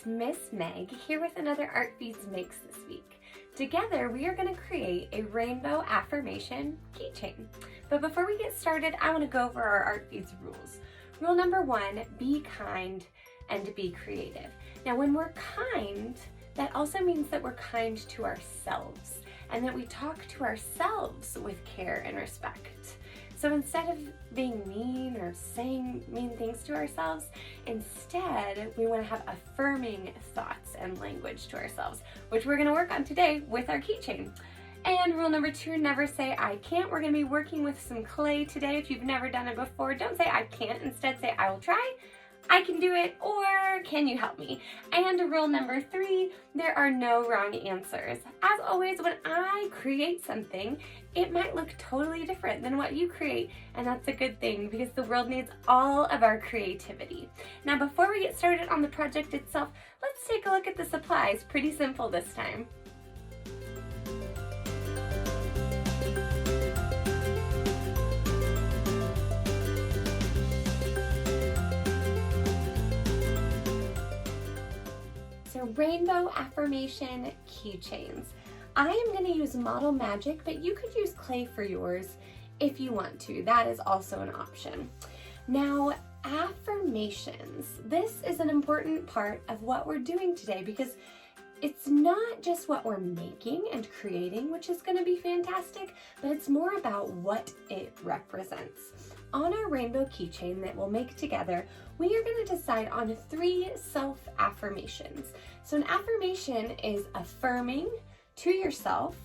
Miss Meg here with another Art Feeds Makes this week. Together we are going to create a Rainbow Affirmation keychain. But before we get started, I want to go over our Art Feeds rules. Rule number 1, be kind and be creative. Now when we're kind, that also means that we're kind to ourselves and that we talk to ourselves with care and respect. So instead of being mean or saying mean things to ourselves, instead we want to have affirming thoughts and language to ourselves, which we're going to work on today with our keychain. And rule number 2, never say I can't. We're going to be working with some clay today. If you've never done it before, don't say I can't. Instead say I will try, I can do it, or can you help me? And rule number 3, there are no wrong answers. As always, when I create something, it might look totally different than what you create, and that's a good thing because the world needs all of our creativity. Now, before we get started on the project itself, let's take a look at the supplies. Pretty simple this time. So Rainbow Affirmation Keychains. I am going to use Model Magic, but you could use clay for yours if you want to. That is also an option. Now, affirmations. This is an important part of what we're doing today because it's not just what we're making and creating, which is going to be fantastic, but it's more about what it represents. On our rainbow keychain that we'll make together, we are going to decide on 3 self-affirmations. So an affirmation is affirming to yourself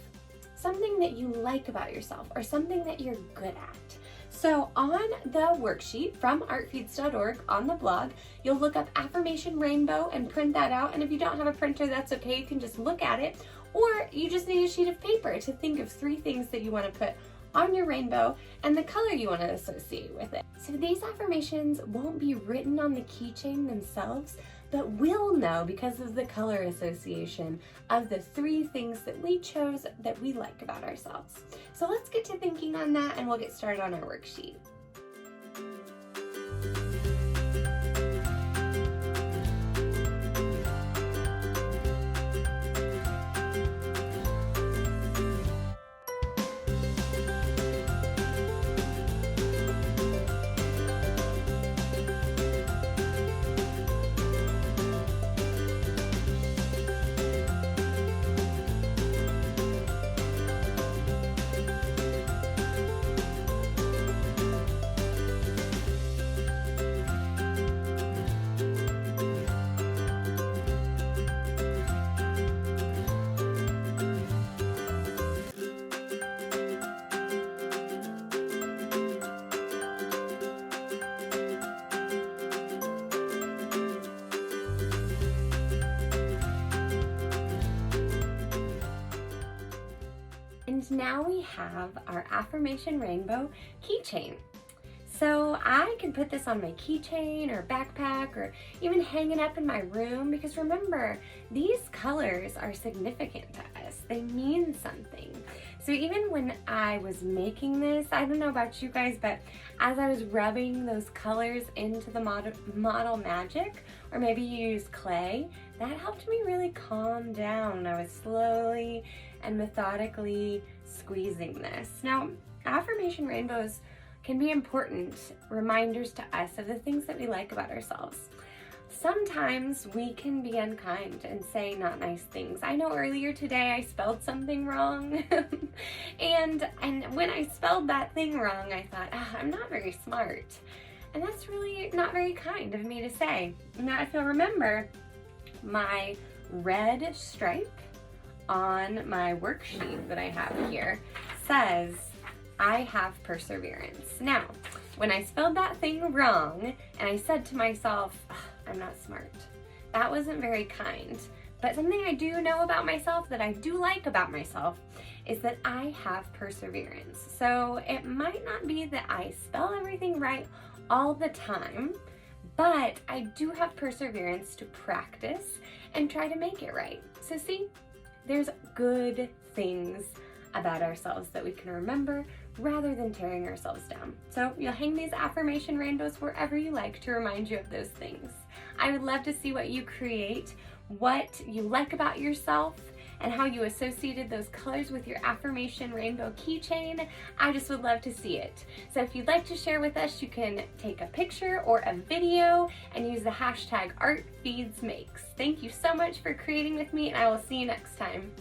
something that you like about yourself or something that you're good at. So on the worksheet from artfeeds.org on the blog, you'll look up Affirmation Rainbow and print that out. And if you don't have a printer, that's okay. You can just look at it, or you just need a sheet of paper to think of 3 things that you want to put on your rainbow and the color you want to associate with it. So these affirmations won't be written on the keychain themselves, but we'll know because of the color association of the 3 things that we chose that we like about ourselves. So let's get to thinking on that and we'll get started on our worksheet. And now we have our Affirmation Rainbow keychain. So I can put this on my keychain or backpack or even hang it up in my room because remember, these colors are significant to us. They mean something. So even when I was making this, I don't know about you guys, but as I was rubbing those colors into the Model Magic, or maybe you use clay, that helped me really calm down. I was slowly and methodically squeezing this. Now, Affirmation Rainbows can be important reminders to us of the things that we like about ourselves. Sometimes we can be unkind and say not nice things. I know earlier today I spelled something wrong and when I spelled that thing wrong, I thought, I'm not very smart. And that's really not very kind of me to say. Now, if you'll remember, my red stripe on my worksheet that I have here says, I have perseverance. Now, when I spelled that thing wrong and I said to myself, I'm not smart, that wasn't very kind. But something I do know about myself that I do like about myself is that I have perseverance. So it might not be that I spell everything right all the time, but I do have perseverance to practice and try to make it right. So see, there's good things about ourselves that we can remember rather than tearing ourselves down. So you'll hang these affirmation rainbows wherever you like to remind you of those things. I would love to see what you create what you like about yourself and how you associated those colors with your Affirmation Rainbow keychain. I just would love to see it. So if you'd like to share with us, you can take a picture or a video and use the hashtag ArtFeedsMakes. Thank you so much for creating with me, and I will see you next time.